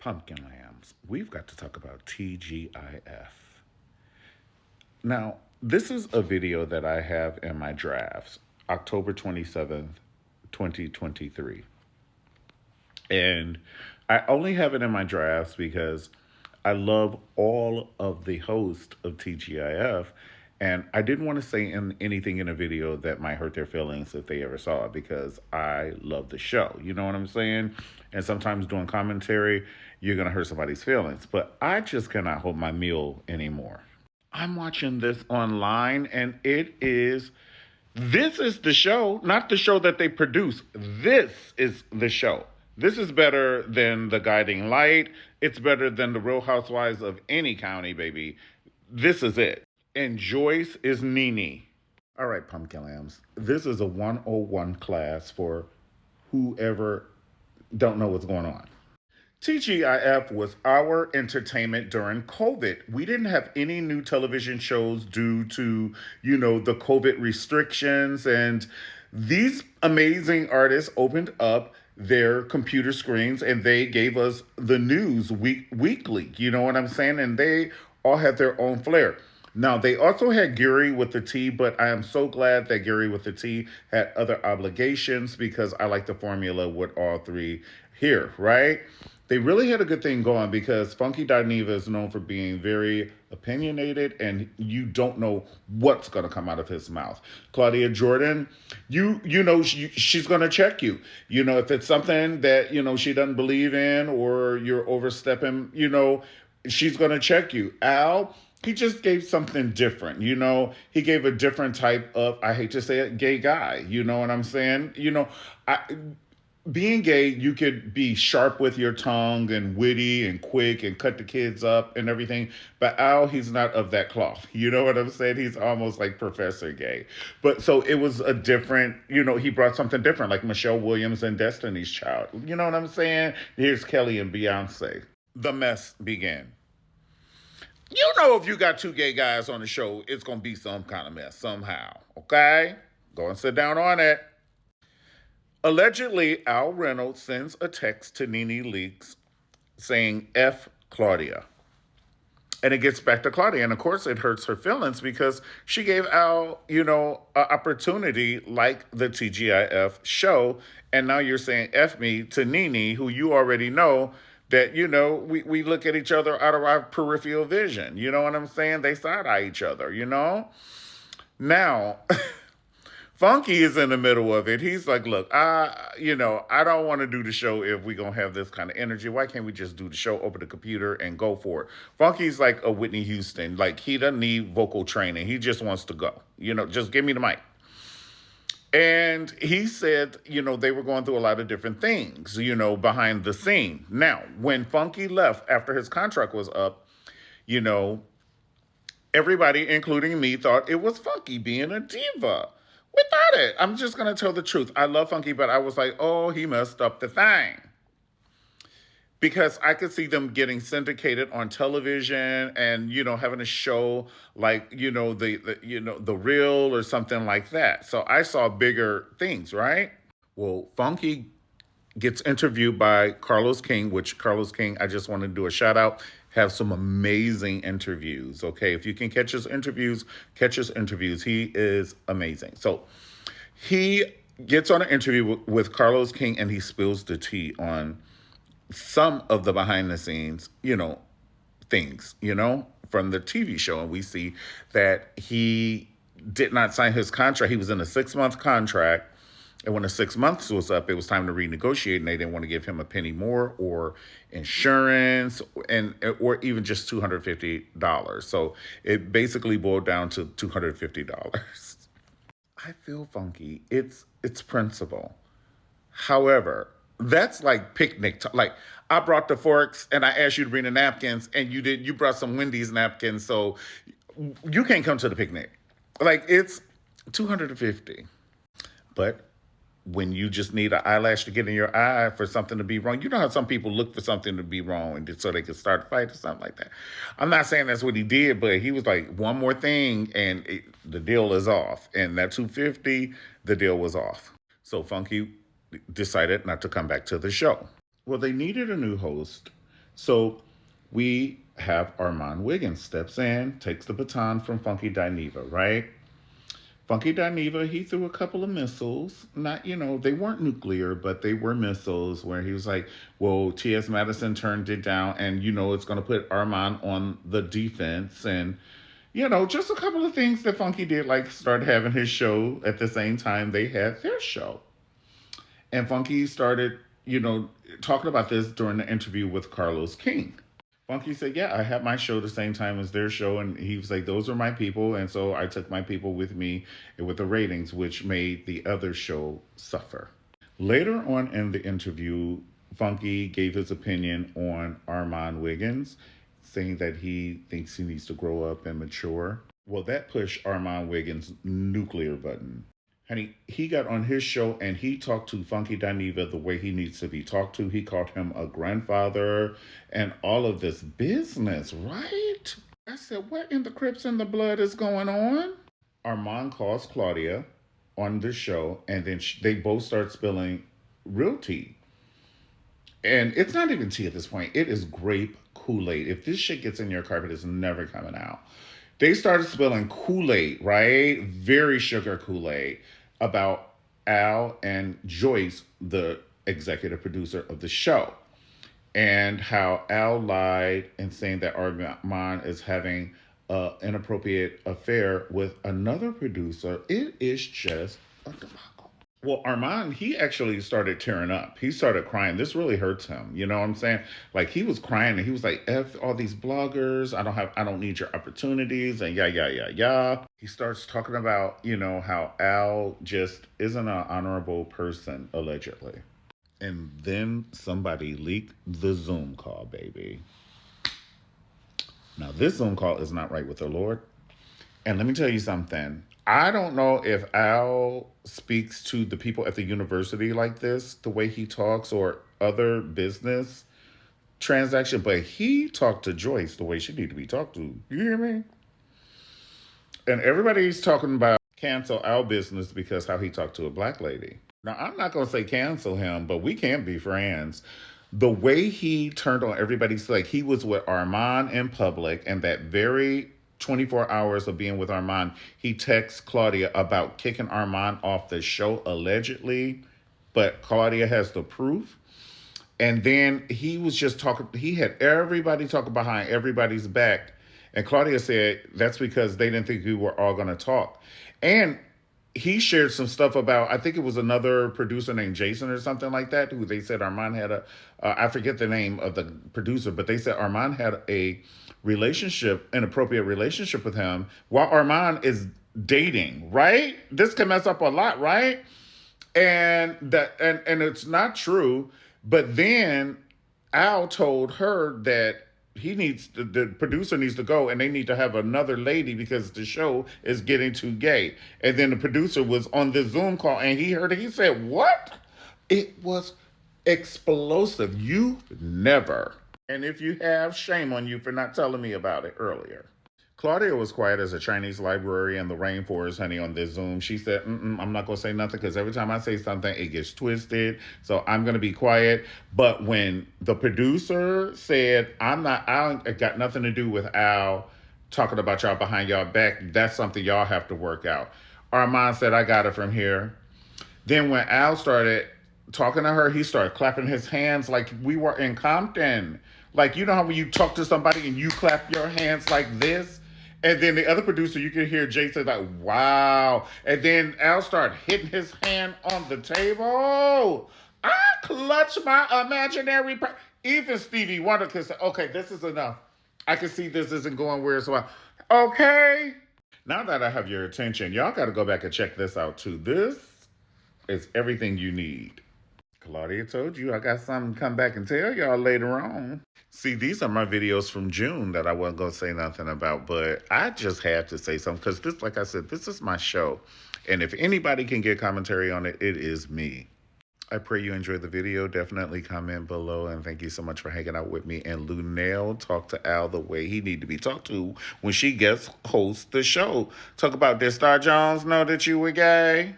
Pumpkin lambs. We've got to talk about TGIF. Now, this is a video that I have in my drafts, October 27th, 2023. And I only have it in my drafts because I love all of the hosts of TGIF. And I didn't want to say anything in a video that might hurt their feelings if they ever saw it because I love the show. You know what I'm saying? And sometimes doing commentary, you're going to hurt somebody's feelings. But I just cannot hold my meal anymore. I'm watching this online and this is the show, not the show that they produce. This is the show. This is better than The Guiding Light. It's better than The Real Housewives of any county, baby. This is it. And Joyce is Nene. All right, Pumpkin Lambs. This is a 101 class for whoever don't know what's going on. TGIF was our entertainment during COVID. We didn't have any new television shows due to, the COVID restrictions. And these amazing artists opened up their computer screens and they gave us the news weekly. You know what I'm saying? And they all had their own flair. Now, they also had Gary with the T, but I am so glad that Gary with the T had other obligations because I like the formula with all three here, right? They really had a good thing going because Funky Dineva is known for being very opinionated and you don't know what's going to come out of his mouth. Claudia Jordan, she's going to check you. If it's something that, she doesn't believe in or you're overstepping, she's going to check you. Al, he just gave something different. He gave a different type of, I hate to say it, gay guy. You know what I'm saying? Being gay, you could be sharp with your tongue and witty and quick and cut the kids up and everything. But Al, he's not of that cloth. You know what I'm saying? He's almost like Professor Gay. But so it was a different, he brought something different, like Michelle Williams and Destiny's Child. You know what I'm saying? Here's Kelly and Beyonce. The mess began. If you got two gay guys on the show, it's going to be some kind of mess somehow. Okay? Go and sit down on it. Allegedly, Al Reynolds sends a text to Nene Leakes saying, F Claudia. And it gets back to Claudia. And of course, it hurts her feelings because she gave Al, an opportunity like the TGIF show. And now you're saying F me to Nene, who you already know that, we look at each other out of our peripheral vision. You know what I'm saying? They side-eye each other, Now... Funky is in the middle of it. He's like, look, I don't want to do the show if we're going to have this kind of energy. Why can't we just do the show, open the computer, and go for it? Funky's like a Whitney Houston. Like, he doesn't need vocal training. He just wants to go. Just give me the mic. And he said, they were going through a lot of different things, behind the scene. Now, when Funky left after his contract was up, everybody, including me, thought it was Funky being a diva. Without it, I'm just going to tell the truth. I love Funky, but I was like, oh, he messed up the thing. Because I could see them getting syndicated on television and, having a show like, the Real or something like that. So I saw bigger things, right? Well, Funky gets interviewed by Carlos King, which Carlos King, I just want to do a shout out, have some amazing interviews, okay? If you can catch his interviews, catch his interviews. He is amazing. So he gets on an interview with Carlos King and he spills the tea on some of the behind the scenes, things, from the TV show. And we see that he did not sign his contract. He was in a 6-month contract. And when the 6 months was up, it was time to renegotiate, and they didn't want to give him a penny more or insurance or even just $250. So it basically boiled down to $250. I feel Funky. It's principle. However, that's like picnic. Like, I brought the forks and I asked you to bring the napkins, and you brought some Wendy's napkins, so you can't come to the picnic. Like, it's $250. But when you just need an eyelash to get in your eye for something to be wrong. You know how some people look for something to be wrong and so they can start a fight or something like that. I'm not saying that's what he did, but he was like, one more thing and the deal is off. And that $250, the deal was off. So Funky decided not to come back to the show. Well, they needed a new host So we have Armand Wiggins steps in, takes the baton from Funky Dineva, right? Funky Dineva, he threw a couple of missiles. Not, they weren't nuclear, but they were missiles where he was like, well, T.S. Madison turned it down, and, it's going to put Armand on the defense. And, just a couple of things that Funky did, like start having his show at the same time they had their show. And Funky started, talking about this during the interview with Carlos King. Funky said, yeah, I had my show the same time as their show. And he was like, those are my people. And so I took my people with me with the ratings, which made the other show suffer. Later on in the interview, Funky gave his opinion on Armand Wiggins, saying that he thinks he needs to grow up and mature. Well, that pushed Armand Wiggins' nuclear button. Honey, he got on his show and he talked to Funky Dineva the way he needs to be talked to. He called him a grandfather and all of this business, right? I said, what in the Crips and the blood is going on? Armand calls Claudia on the show and then they both start spilling real tea. And it's not even tea at this point. It is grape Kool-Aid. If this shit gets in your carpet, it's never coming out. They started spilling Kool-Aid, right? Very sugar Kool-Aid about Al and Joyce, the executive producer of the show, and how Al lied and saying that Armand is having an inappropriate affair with another producer. It is just a debacle. Well, Armand, he actually started tearing up. He started crying. This really hurts him. You know what I'm saying? Like he was crying and he was like, F all these bloggers. I don't need your opportunities and yeah. He starts talking about, how Al just isn't an honorable person, allegedly. And then somebody leaked the Zoom call, baby. Now, this Zoom call is not right with the Lord. And let me tell you something. I don't know if Al speaks to the people at the university like this, the way he talks, or other business transaction, but he talked to Joyce the way she needed to be talked to. You hear me? And everybody's talking about cancel Al business because how he talked to a black lady. Now, I'm not going to say cancel him, but we can't be friends. The way he turned on everybody's like he was with Armand in public, and that very 24 hours of being with Armand, he texts Claudia about kicking Armand off the show, allegedly, but Claudia has the proof. And then he was just talking, he had everybody talking behind everybody's back. And Claudia said that's because they didn't think we were all going to talk. And he shared some stuff about, I think it was another producer named Jason or something like that, who they said Armand had I forget the name of the producer, but they said Armand had a inappropriate relationship with him while Armand is dating, right? This can mess up a lot, right? And it's not true. But then Al told her that the producer needs to go and they need to have another lady because the show is getting too gay. And then the producer was on the Zoom call and he heard it. He said, what? It was explosive. You never. And if you have, shame on you for not telling me about it earlier. Claudia was quiet as a Chinese library in the rainforest, honey, on this Zoom. She said, I'm not going to say nothing because every time I say something, it gets twisted. So I'm going to be quiet. But when the producer said, I got nothing to do with Al talking about y'all behind y'all back, that's something y'all have to work out. Armand said, I got it from here. Then when Al started talking to her, he started clapping his hands like we were in Compton. Like, you know how when you talk to somebody and you clap your hands like this? And then the other producer, you can hear Jason like, wow. And then Al started hitting his hand on the table. I clutch my imaginary... Even Stevie Wonder could say, okay, this is enough. I can see this isn't going where it's well. Okay. Now that I have your attention, y'all got to go back and check this out too. This is everything you need. Claudia told you I got something to come back and tell y'all later on. See, these are my videos from June that I wasn't going to say nothing about, but I just had to say something because this, like I said, this is my show. And if anybody can get commentary on it, it is me. I pray you enjoyed the video. Definitely comment below. And thank you so much for hanging out with me. And Lunel talked to Al the way he need to be talked to when she guest hosts the show. Talk about, did Star Jones know that you were gay?